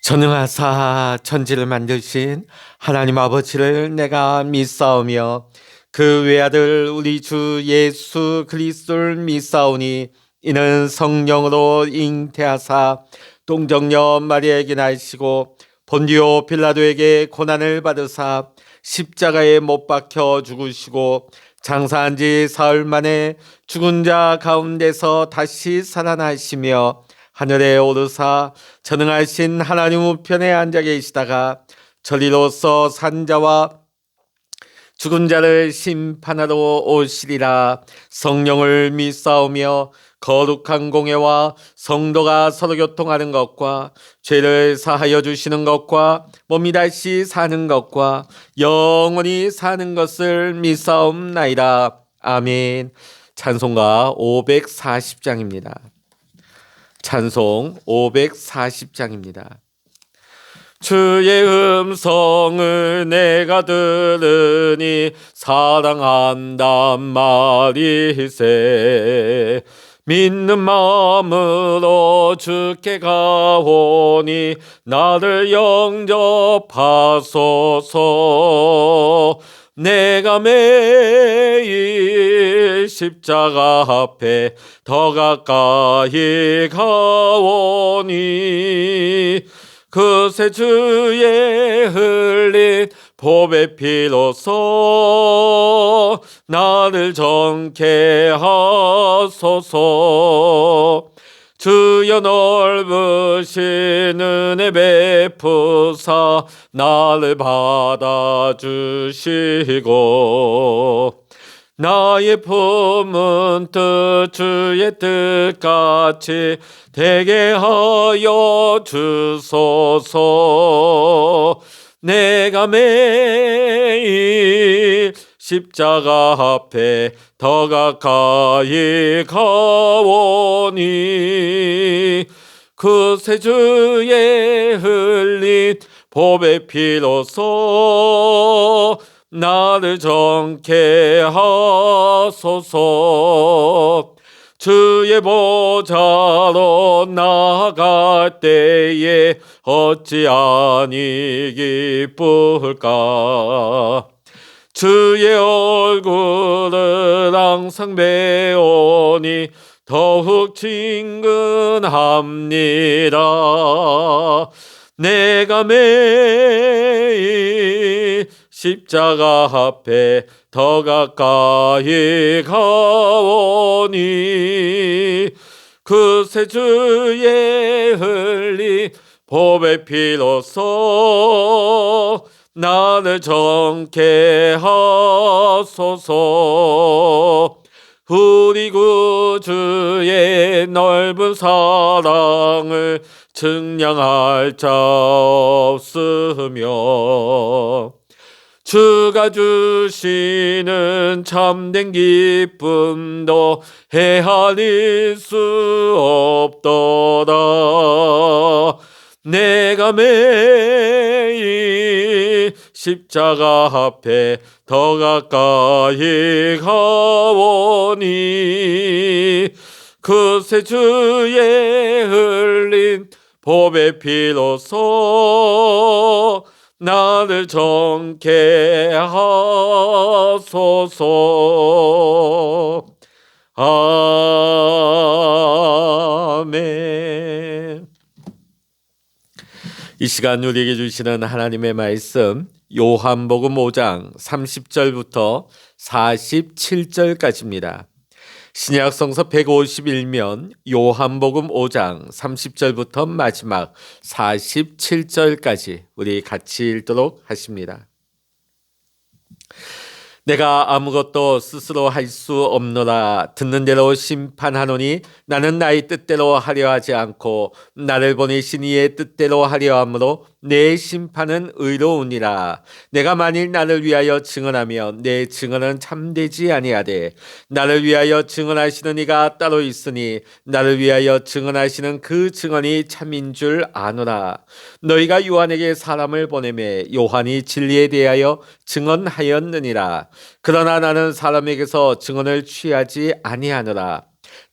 전능하사 천지를 만드신 하나님 아버지를 내가 믿사오며 그 외아들 우리 주 예수 그리스도를 믿사오니 이는 성령으로 잉태하사 동정녀 마리아에게 나시고 본디오 빌라도에게 고난을 받으사 십자가에 못 박혀 죽으시고 장사한 지 사흘 만에 죽은 자 가운데서 다시 살아나시며 하늘에 오르사 전능하신 하나님 우편에 앉아 계시다가 저리로서 산자와 죽은 자를 심판하러 오시리라. 성령을 믿사오며 거룩한 공예와 성도가 서로 교통하는 것과 죄를 사하여 주시는 것과 몸이 다시 사는 것과 영원히 사는 것을 믿사옵나이다. 아멘. 찬송가 540장입니다. 찬송 540장입니다. 주의 음성을 내가 들으니 사랑한단 말이세. 믿는 마음으로 주께 가오니 나를 영접하소서. 내가 매일 십자가 앞에 더 가까이 가오니 그새 주의 흘린 보배 피로써 나를 정케 하소서. 주여 넓으신 은혜 베푸사 나를 받아주시고 나의 품은 뜻 주의 뜻같이 되게 하여 주소서. 내가 매일 십자가 앞에 더 가까이 가오니 그새 주의 흘린 보배 피로써 나를 정케 하소서. 주의 보좌로 나아갈 때에 어찌 아니 기쁠까. 주의 얼굴을 항상 배우니 더욱 친근합니다. 내가 매일 십자가 앞에 더 가까이 가오니 그새 주의 흘린 보배 피로써 나를 정케 하소서. 우리 구주의 넓은 사랑을 증량할 자 없으며 주가 주시는 참된 기쁨도 헤아릴 수 없도다. 내가 매일 십자가 앞에 더 가까이 가오니 그새 주의 흘린 보배 피로써 나를 정케 하소서. 아멘. 이 시간 우리에게 주시는 하나님의 말씀 요한복음 5장 30절부터 47절까지입니다. 신약 성서 151면 요한복음 5장 30절부터 마지막 47절까지 우리 같이 읽도록 하십니다. 내가 아무것도 스스로 할 수 없노라. 듣는 대로 심판하노니 나는 나의 뜻대로 하려 하지 않고 나를 보내신 이의 뜻대로 하려 함으로 내 심판은 의로우니라. 내가 만일 나를 위하여 증언하며 내 증언은 참되지 아니하되 나를 위하여 증언하시는 이가 따로 있으니 나를 위하여 증언하시는 그 증언이 참인 줄 아노라. 너희가 요한에게 사람을 보내매 요한이 진리에 대하여 증언하였느니라. 그러나 나는 사람에게서 증언을 취하지 아니하노라.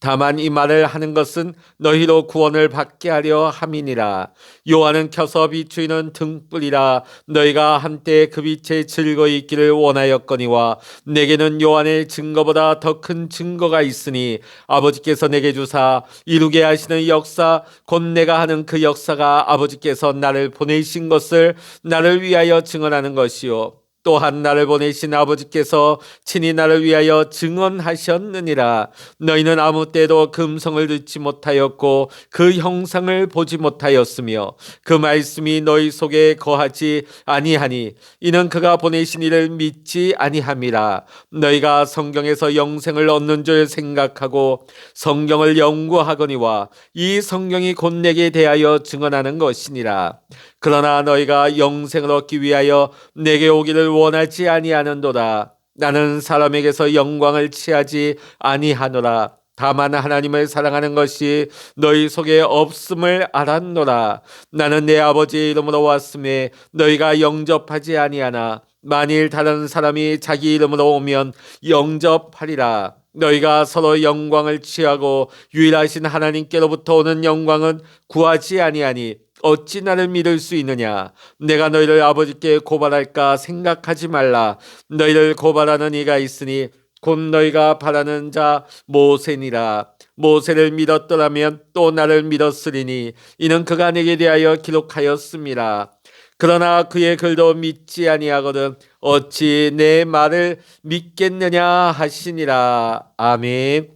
다만 이 말을 하는 것은 너희로 구원을 받게 하려 함이니라. 요한은 켜서 비추이는 등불이라. 너희가 한때 그 빛에 즐거이 있기를 원하였거니와 내게는 요한의 증거보다 더 큰 증거가 있으니 아버지께서 내게 주사 이루게 하시는 역사 곧 내가 하는 그 역사가 아버지께서 나를 보내신 것을 나를 위하여 증언하는 것이요 또한 나를 보내신 아버지께서 친히 나를 위하여 증언하셨느니라. 너희는 아무 때도 그 음성을 듣지 못하였고 그 형상을 보지 못하였으며 그 말씀이 너희 속에 거하지 아니하니 이는 그가 보내신 이를 믿지 아니함이라. 너희가 성경에서 영생을 얻는 줄 생각하고 성경을 연구하거니와 이 성경이 곧 내게 대하여 증언하는 것이니라. 그러나 너희가 영생을 얻기 위하여 내게 오기를 원하지 아니하는도다. 나는 사람에게서 영광을 취하지 아니하노라. 다만 하나님을 사랑하는 것이 너희 속에 없음을 알았노라. 나는 내 아버지의 이름으로 왔음에 너희가 영접하지 아니하나 만일 다른 사람이 자기 이름으로 오면 영접하리라. 너희가 서로 영광을 취하고 유일하신 하나님께로부터 오는 영광은 구하지 아니하니 어찌 나를 믿을 수 있느냐? 내가 너희를 아버지께 고발할까 생각하지 말라. 너희를 고발하는 이가 있으니 곧 너희가 바라는 자 모세니라. 모세를 믿었더라면 또 나를 믿었으리니 이는 그가 내게 대하여 기록하였음이라. 그러나 그의 글도 믿지 아니하거든 어찌 내 말을 믿겠느냐 하시니라. 아멘.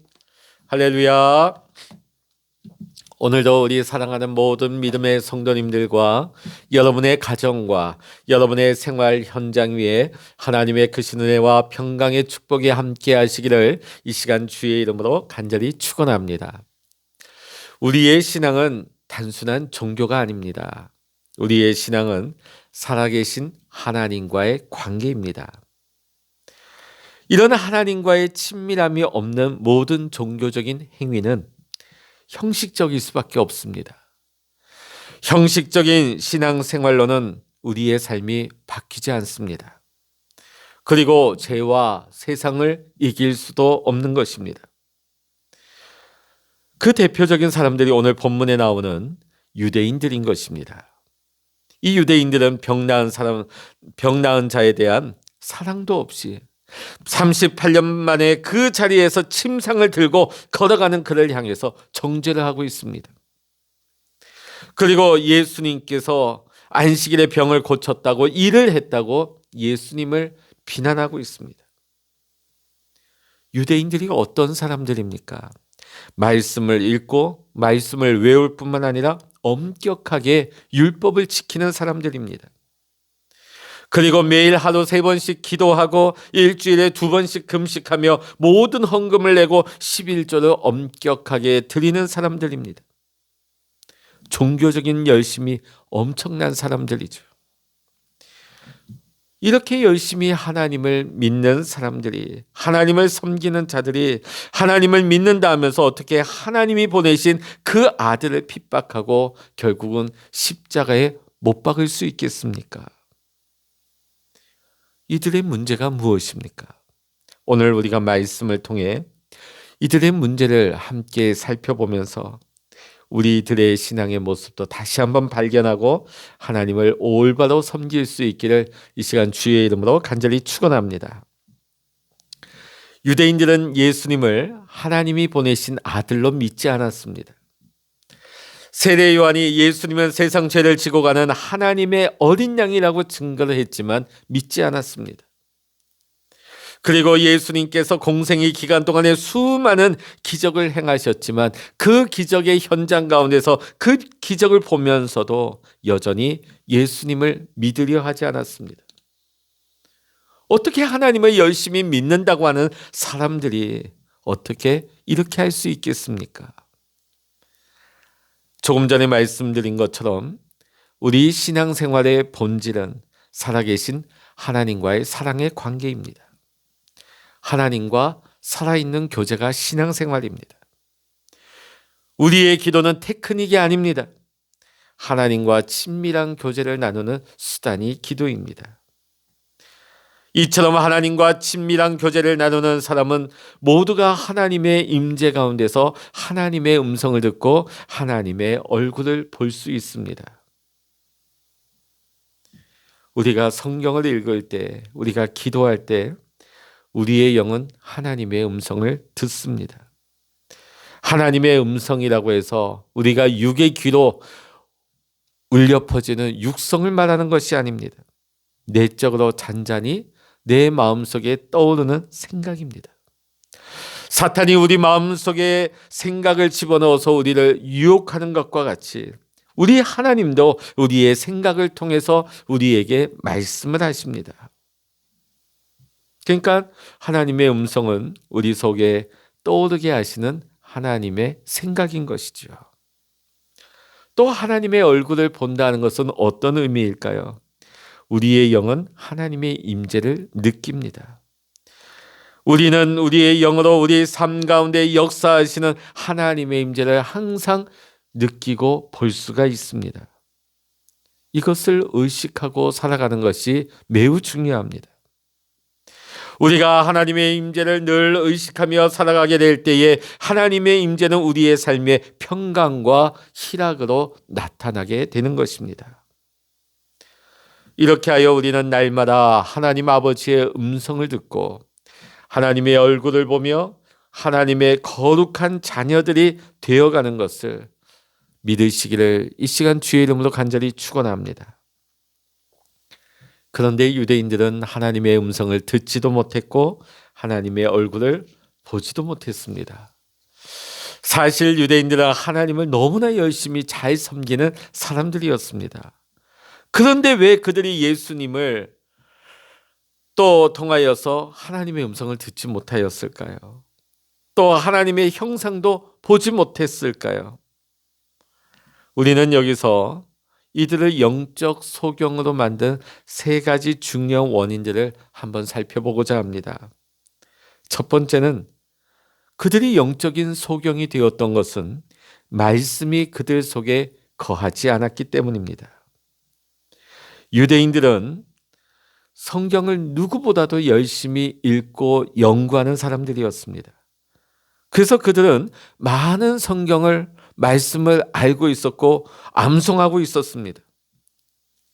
할렐루야. 오늘도 우리 사랑하는 모든 믿음의 성도님들과 여러분의 가정과 여러분의 생활 현장 위에 하나님의 크신 은혜와 평강의 축복이 함께 하시기를 이 시간 주의 이름으로 간절히 축원합니다. 우리의 신앙은 단순한 종교가 아닙니다. 우리의 신앙은 살아계신 하나님과의 관계입니다. 이런 하나님과의 친밀함이 없는 모든 종교적인 행위는 형식적일 수밖에 없습니다. 형식적인 신앙생활로는 우리의 삶이 바뀌지 않습니다. 그리고 죄와 세상을 이길 수도 없는 것입니다. 그 대표적인 사람들이 오늘 본문에 나오는 유대인들인 것입니다. 이 유대인들은 병 나은 자에 대한 사랑도 없이 38년 만에 그 자리에서 침상을 들고 걸어가는 그를 향해서 정죄를 하고 있습니다. 그리고 예수님께서 안식일에 병을 고쳤다고 일을 했다고 예수님을 비난하고 있습니다. 유대인들이 어떤 사람들입니까? 말씀을 읽고 말씀을 외울 뿐만 아니라 엄격하게 율법을 지키는 사람들입니다. 그리고 매일 하루 3번씩 기도하고 일주일에 2번씩 금식하며 모든 헌금을 내고 11조를 엄격하게 드리는 사람들입니다. 종교적인 열심이 엄청난 사람들이죠. 이렇게 열심히 하나님을 믿는 사람들이, 하나님을 섬기는 자들이 하나님을 믿는다 하면서 어떻게 하나님이 보내신 그 아들을 핍박하고 결국은 십자가에 못 박을 수 있겠습니까? 이들의 문제가 무엇입니까? 오늘 우리가 말씀을 통해 이들의 문제를 함께 살펴보면서 우리들의 신앙의 모습도 다시 한번 발견하고 하나님을 올바로 섬길 수 있기를 이 시간 주의 이름으로 간절히 축원합니다. 유대인들은 예수님을 하나님이 보내신 아들로 믿지 않았습니다. 세례 요한이 예수님은 세상 죄를 지고 가는 하나님의 어린 양이라고 증거를 했지만 믿지 않았습니다. 그리고 예수님께서 공생의 기간 동안에 수많은 기적을 행하셨지만 그 기적의 현장 가운데서 그 기적을 보면서도 여전히 예수님을 믿으려 하지 않았습니다. 어떻게 하나님을 열심히 믿는다고 하는 사람들이 어떻게 이렇게 할 수 있겠습니까? 조금 전에 말씀드린 것처럼 우리 신앙생활의 본질은 살아계신 하나님과의 사랑의 관계입니다. 하나님과 살아있는 교제가 신앙생활입니다. 우리의 기도는 테크닉이 아닙니다. 하나님과 친밀한 교제를 나누는 수단이 기도입니다. 이처럼 하나님과 친밀한 교제를 나누는 사람은 모두가 하나님의 임재 가운데서 하나님의 음성을 듣고 하나님의 얼굴을 볼 수 있습니다. 우리가 성경을 읽을 때, 우리가 기도할 때 우리의 영은 하나님의 음성을 듣습니다. 하나님의 음성이라고 해서 우리가 육의 귀로 울려 퍼지는 육성을 말하는 것이 아닙니다. 내적으로 잔잔히 내 마음속에 떠오르는 생각입니다. 사탄이 우리 마음속에 생각을 집어넣어서 우리를 유혹하는 것과 같이 우리 하나님도 우리의 생각을 통해서 우리에게 말씀을 하십니다. 그러니까 하나님의 음성은 우리 속에 떠오르게 하시는 하나님의 생각인 것이죠. 또 하나님의 얼굴을 본다는 것은 어떤 의미일까요? 우리의 영은 하나님의 임재를 느낍니다. 우리는 우리의 영으로 우리 삶 가운데 역사하시는 하나님의 임재를 항상 느끼고 볼 수가 있습니다. 이것을 의식하고 살아가는 것이 매우 중요합니다. 우리가 하나님의 임재를 늘 의식하며 살아가게 될 때에 하나님의 임재는 우리의 삶의 평강과 희락으로 나타나게 되는 것입니다. 이렇게 하여 우리는 날마다 하나님 아버지의 음성을 듣고 하나님의 얼굴을 보며 하나님의 거룩한 자녀들이 되어가는 것을 믿으시기를 이 시간 주의 이름으로 간절히 축원합니다. 그런데 유대인들은 하나님의 음성을 듣지도 못했고 하나님의 얼굴을 보지도 못했습니다. 사실 유대인들은 하나님을 너무나 열심히 잘 섬기는 사람들이었습니다. 그런데 왜 그들이 예수님을 또 통하여서 하나님의 음성을 듣지 못하였을까요? 또 하나님의 형상도 보지 못했을까요? 우리는 여기서 이들을 영적 소경으로 만든 세 가지 중요한 원인들을 한번 살펴보고자 합니다. 첫 번째는 그들이 영적인 소경이 되었던 것은 말씀이 그들 속에 거하지 않았기 때문입니다. 유대인들은 성경을 누구보다도 열심히 읽고 연구하는 사람들이었습니다. 그래서 그들은 많은 말씀을 알고 있었고 암송하고 있었습니다.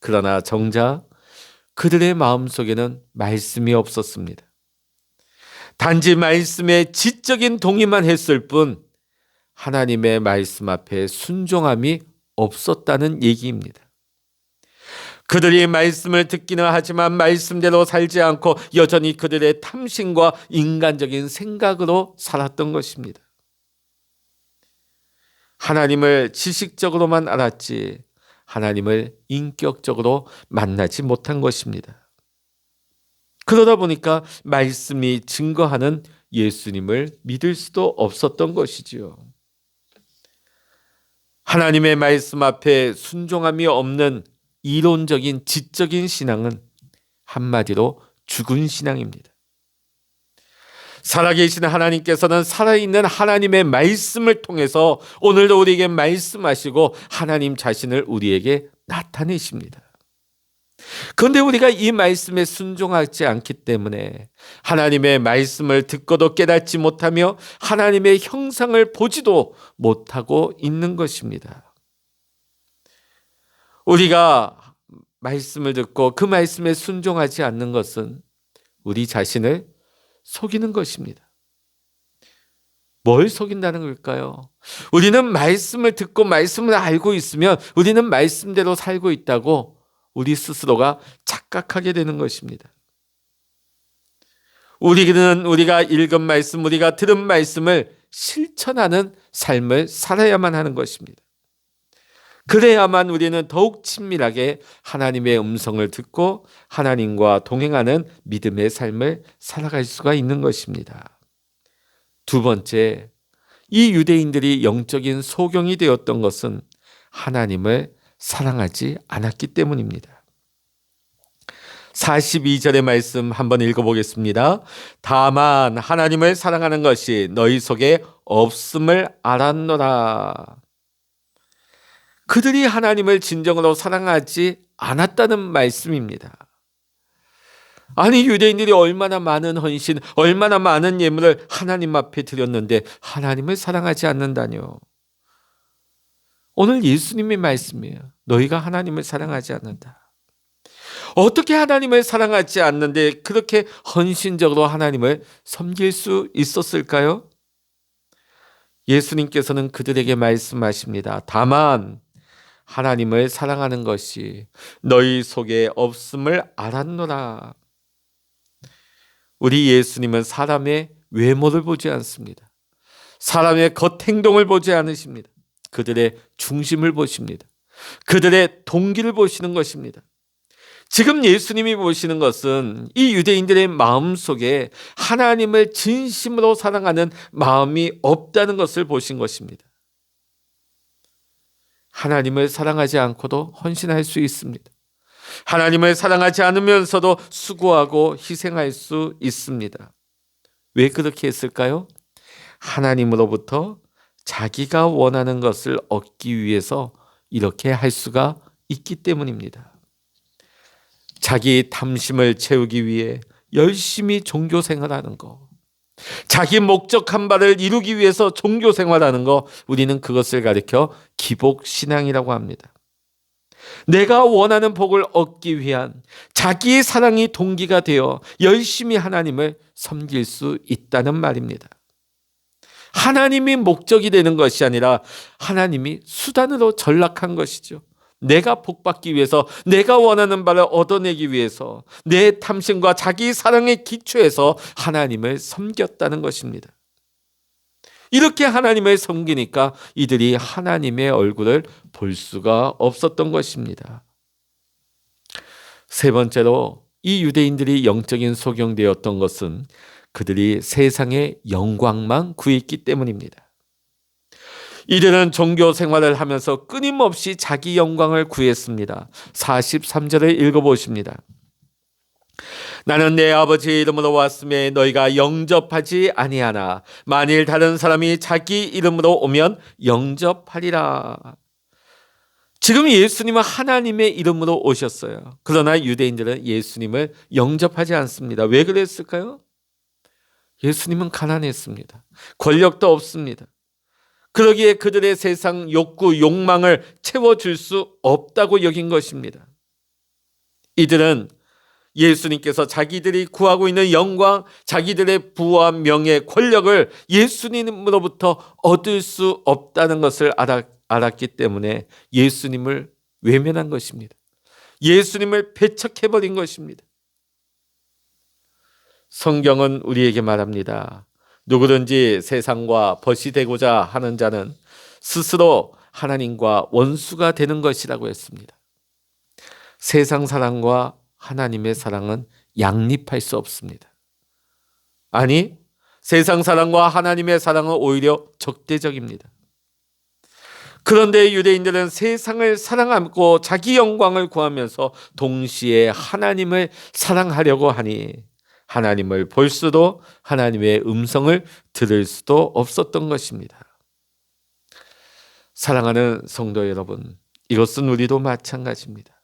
그러나 정작 그들의 마음속에는 말씀이 없었습니다. 단지 말씀에 지적인 동의만 했을 뿐 하나님의 말씀 앞에 순종함이 없었다는 얘기입니다. 그들이 말씀을 듣기는 하지만 말씀대로 살지 않고 여전히 그들의 탐심과 인간적인 생각으로 살았던 것입니다. 하나님을 지식적으로만 알았지 하나님을 인격적으로 만나지 못한 것입니다. 그러다 보니까 말씀이 증거하는 예수님을 믿을 수도 없었던 것이지요. 하나님의 말씀 앞에 순종함이 없는 이론적인 지적인 신앙은 한마디로 죽은 신앙입니다. 살아계신 하나님께서는 살아있는 하나님의 말씀을 통해서 오늘도 우리에게 말씀하시고 하나님 자신을 우리에게 나타내십니다. 그런데 우리가 이 말씀에 순종하지 않기 때문에 하나님의 말씀을 듣고도 깨닫지 못하며 하나님의 형상을 보지도 못하고 있는 것입니다. 우리가 말씀을 듣고 그 말씀에 순종하지 않는 것은 우리 자신을 속이는 것입니다. 뭘 속인다는 걸까요? 우리는 말씀을 듣고 말씀을 알고 있으면 우리는 말씀대로 살고 있다고 우리 스스로가 착각하게 되는 것입니다. 우리는 우리가 읽은 말씀, 우리가 들은 말씀을 실천하는 삶을 살아야만 하는 것입니다. 그래야만 우리는 더욱 친밀하게 하나님의 음성을 듣고 하나님과 동행하는 믿음의 삶을 살아갈 수가 있는 것입니다. 두 번째, 이 유대인들이 영적인 소경이 되었던 것은 하나님을 사랑하지 않았기 때문입니다. 42절의 말씀 한번 읽어보겠습니다. 다만 하나님을 사랑하는 것이 너희 속에 없음을 알았노라. 그들이 하나님을 진정으로 사랑하지 않았다는 말씀입니다. 아니, 유대인들이 얼마나 많은 헌신, 얼마나 많은 예물을 하나님 앞에 드렸는데 하나님을 사랑하지 않는다뇨. 오늘 예수님의 말씀이에요. 너희가 하나님을 사랑하지 않는다. 어떻게 하나님을 사랑하지 않는데 그렇게 헌신적으로 하나님을 섬길 수 있었을까요? 예수님께서는 그들에게 말씀하십니다. 다만 하나님을 사랑하는 것이 너희 속에 없음을 알았노라. 우리 예수님은 사람의 외모를 보지 않습니다. 사람의 겉행동을 보지 않으십니다. 그들의 중심을 보십니다. 그들의 동기를 보시는 것입니다. 지금 예수님이 보시는 것은 이 유대인들의 마음속에 하나님을 진심으로 사랑하는 마음이 없다는 것을 보신 것입니다. 하나님을 사랑하지 않고도 헌신할 수 있습니다. 하나님을 사랑하지 않으면서도 수고하고 희생할 수 있습니다. 왜 그렇게 했을까요? 하나님으로부터 자기가 원하는 것을 얻기 위해서 이렇게 할 수가 있기 때문입니다. 자기 탐심을 채우기 위해 열심히 종교 생활하는 거, 자기 목적한 바를 이루기 위해서 종교 생활하는 거, 우리는 그것을 가리켜 기복신앙이라고 합니다. 내가 원하는 복을 얻기 위한 자기의 사랑이 동기가 되어 열심히 하나님을 섬길 수 있다는 말입니다. 하나님이 목적이 되는 것이 아니라 하나님이 수단으로 전락한 것이죠. 내가 복받기 위해서, 내가 원하는 바를 얻어내기 위해서 내 탐심과 자기 사랑의 기초에서 하나님을 섬겼다는 것입니다. 이렇게 하나님을 섬기니까 이들이 하나님의 얼굴을 볼 수가 없었던 것입니다. 세 번째로 이 유대인들이 영적인 소경되었던 것은 그들이 세상의 영광만 구했기 때문입니다. 이들은 종교 생활을 하면서 끊임없이 자기 영광을 구했습니다. 43절을 읽어보십니다. 나는 내 아버지의 이름으로 왔음에 너희가 영접하지 아니하나 만일 다른 사람이 자기 이름으로 오면 영접하리라. 지금 예수님은 하나님의 이름으로 오셨어요. 그러나 유대인들은 예수님을 영접하지 않습니다. 왜 그랬을까요? 예수님은 가난했습니다. 권력도 없습니다. 그러기에 그들의 세상 욕구, 욕망을 채워줄 수 없다고 여긴 것입니다. 이들은 예수님께서 자기들이 구하고 있는 영광, 자기들의 부와 명예, 권력을 예수님으로부터 얻을 수 없다는 것을 알았기 때문에 예수님을 외면한 것입니다. 예수님을 배척해버린 것입니다. 성경은 우리에게 말합니다. 누구든지 세상과 벗이 되고자 하는 자는 스스로 하나님과 원수가 되는 것이라고 했습니다. 세상 사랑과 하나님의 사랑은 양립할 수 없습니다. 아니, 세상 사랑과 하나님의 사랑은 오히려 적대적입니다. 그런데 유대인들은 세상을 사랑하고 자기 영광을 구하면서 동시에 하나님을 사랑하려고 하니 하나님을 볼 수도 하나님의 음성을 들을 수도 없었던 것입니다. 사랑하는 성도 여러분, 이것은 우리도 마찬가지입니다.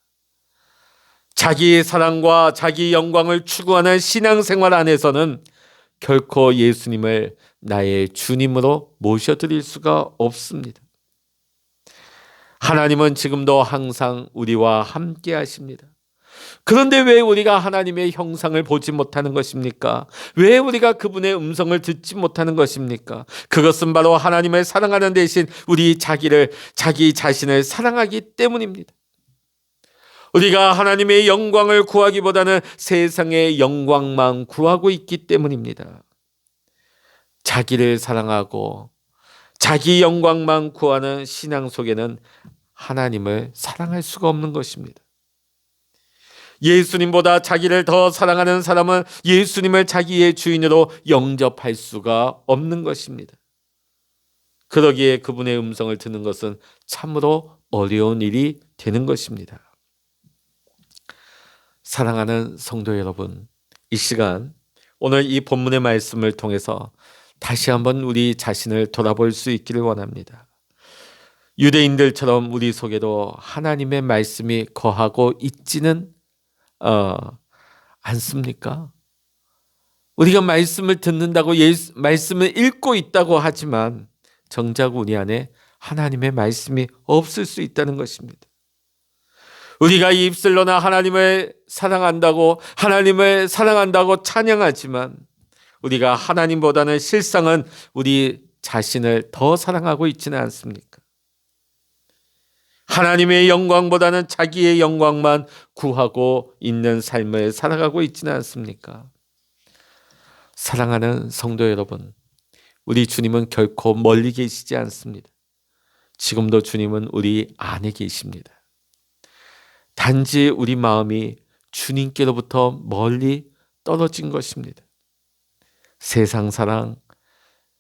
자기의 사랑과 자기 영광을 추구하는 신앙생활 안에서는 결코 예수님을 나의 주님으로 모셔드릴 수가 없습니다. 하나님은 지금도 항상 우리와 함께 하십니다. 그런데 왜 우리가 하나님의 형상을 보지 못하는 것입니까? 왜 우리가 그분의 음성을 듣지 못하는 것입니까? 그것은 바로 하나님을 사랑하는 대신 자기 자신을 사랑하기 때문입니다. 우리가 하나님의 영광을 구하기보다는 세상의 영광만 구하고 있기 때문입니다. 자기를 사랑하고 자기 영광만 구하는 신앙 속에는 하나님을 사랑할 수가 없는 것입니다. 예수님보다 자기를 더 사랑하는 사람은 예수님을 자기의 주인으로 영접할 수가 없는 것입니다. 그러기에 그분의 음성을 듣는 것은 참으로 어려운 일이 되는 것입니다. 사랑하는 성도 여러분, 이 시간 오늘 이 본문의 말씀을 통해서 다시 한번 우리 자신을 돌아볼 수 있기를 원합니다. 유대인들처럼 우리 속에도 하나님의 말씀이 거하고 있지는 않습니까? 우리가 말씀을 듣는다고 말씀을 읽고 있다고 하지만 정작 우리 안에 하나님의 말씀이 없을 수 있다는 것입니다. 우리가 입술로나 하나님을 사랑한다고 찬양하지만 우리가 하나님보다는 실상은 우리 자신을 더 사랑하고 있지는 않습니까? 하나님의 영광보다는 자기의 영광만 구하고 있는 삶을 살아가고 있지는 않습니까? 사랑하는 성도 여러분, 우리 주님은 결코 멀리 계시지 않습니다. 지금도 주님은 우리 안에 계십니다. 단지 우리 마음이 주님께로부터 멀리 떨어진 것입니다. 세상 사랑,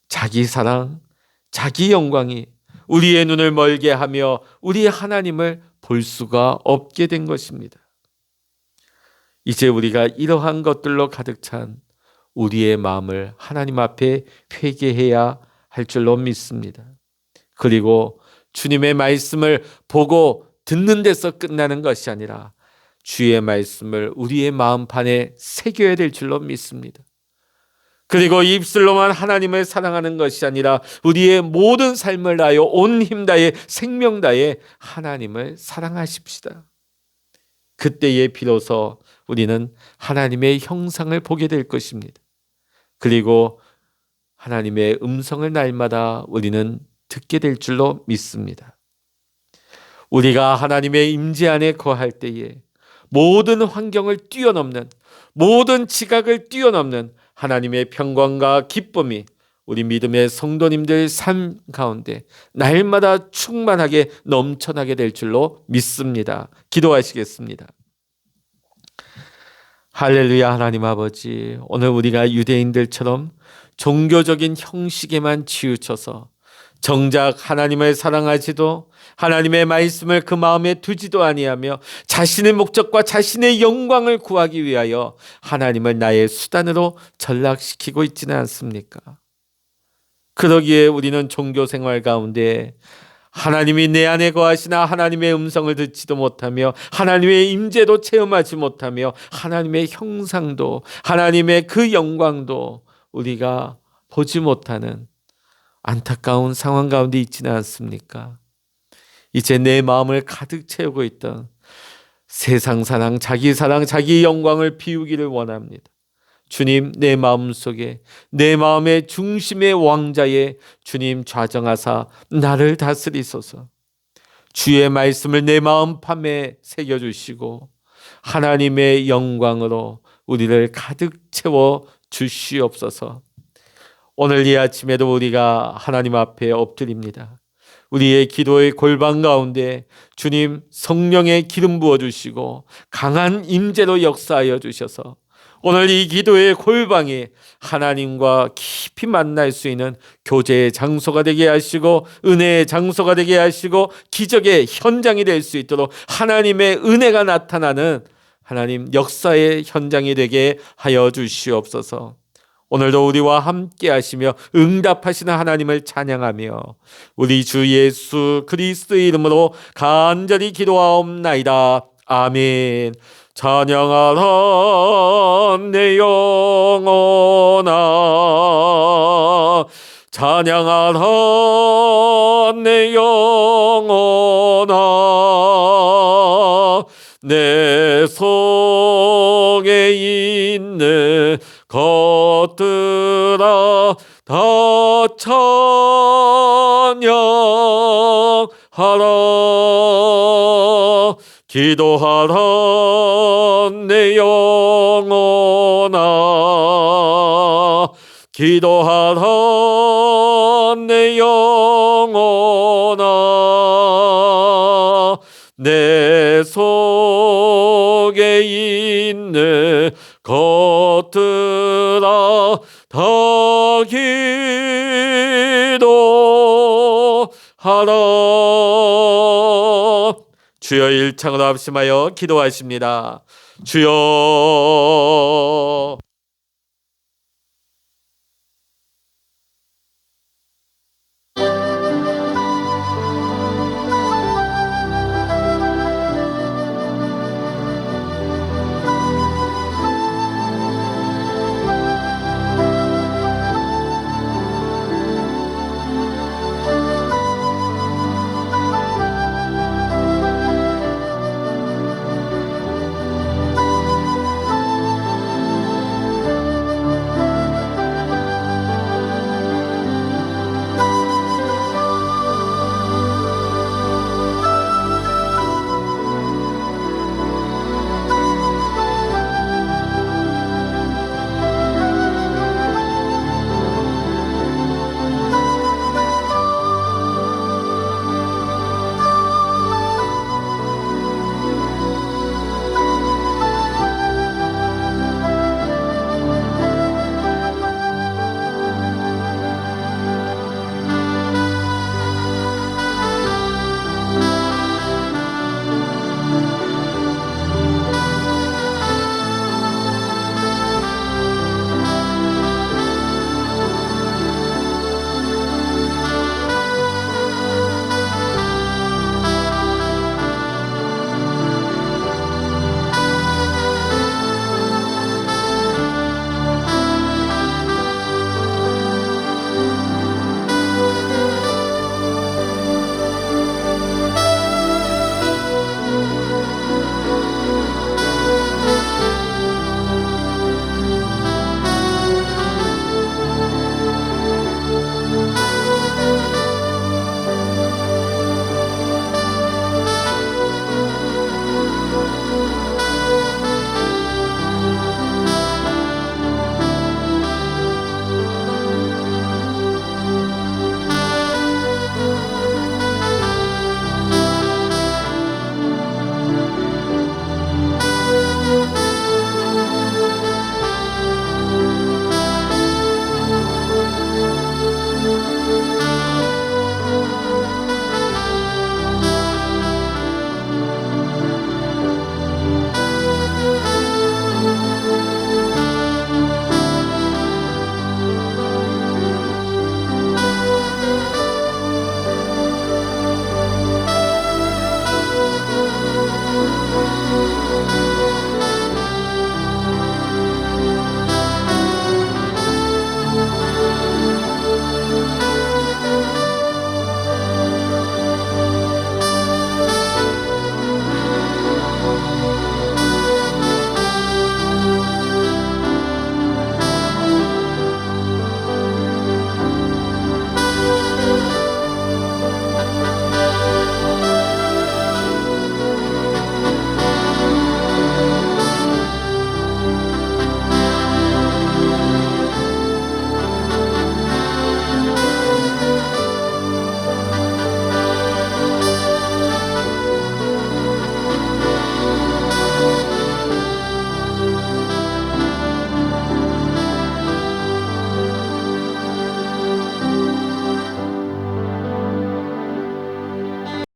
자기 영광이 우리의 눈을 멀게 하며 우리 하나님을 볼 수가 없게 된 것입니다. 이제 우리가 이러한 것들로 가득 찬 우리의 마음을 하나님 앞에 회개해야 할 줄로 믿습니다. 그리고 주님의 말씀을 보고 듣는 데서 끝나는 것이 아니라 주의 말씀을 우리의 마음판에 새겨야 될 줄로 믿습니다. 그리고 입술로만 하나님을 사랑하는 것이 아니라 우리의 모든 삶을 다하여 온 힘 다해 생명 다해 하나님을 사랑하십시다. 그때에 비로소 우리는 하나님의 형상을 보게 될 것입니다. 그리고 하나님의 음성을 날마다 우리는 듣게 될 줄로 믿습니다. 우리가 하나님의 임재 안에 거할 때에 모든 환경을 뛰어넘는, 모든 지각을 뛰어넘는 하나님의 평강과 기쁨이 우리 믿음의 성도님들 삶 가운데 날마다 충만하게 넘쳐나게 될 줄로 믿습니다. 기도하시겠습니다. 할렐루야. 하나님 아버지, 오늘 우리가 유대인들처럼 종교적인 형식에만 치우쳐서 정작 하나님을 사랑하지도 하나님의 말씀을 그 마음에 두지도 아니하며 자신의 목적과 자신의 영광을 구하기 위하여 하나님을 나의 수단으로 전락시키고 있지는 않습니까? 그러기에 우리는 종교 생활 가운데 하나님이 내 안에 거하시나 하나님의 음성을 듣지도 못하며 하나님의 임재도 체험하지 못하며 하나님의 형상도 하나님의 그 영광도 우리가 보지 못하는 안타까운 상황 가운데 있지는 않습니까? 이제 내 마음을 가득 채우고 있던 세상 사랑, 자기 영광을 비우기를 원합니다. 주님, 내 마음속에 내 마음의 중심의 왕자에 주님 좌정하사 나를 다스리소서. 주의 말씀을 내 마음판에 새겨주시고 하나님의 영광으로 우리를 가득 채워 주시옵소서. 오늘 이 아침에도 우리가 하나님 앞에 엎드립니다. 우리의 기도의 골방 가운데 주님 성령의 기름 부어주시고 강한 임재로 역사하여 주셔서 오늘 이 기도의 골방이 하나님과 깊이 만날 수 있는 교제의 장소가 되게 하시고 은혜의 장소가 되게 하시고 기적의 현장이 될 수 있도록 하나님의 은혜가 나타나는 하나님 역사의 현장이 되게 하여 주시옵소서. 오늘도 우리와 함께 하시며 응답하시는 하나님을 찬양하며 우리 주 예수 그리스도의 이름으로 간절히 기도하옵나이다. 아멘. 찬양하라 내 영혼아, 찬양하라 내 영혼아, 내 속에 있는 것들아 다 찬양하라. 기도하라 내 영혼아, 기도하라 내 영혼아, 내 속에 있는 것들아 다 기도하라. 주여 일창으로 합심하여 기도하십니다. 주여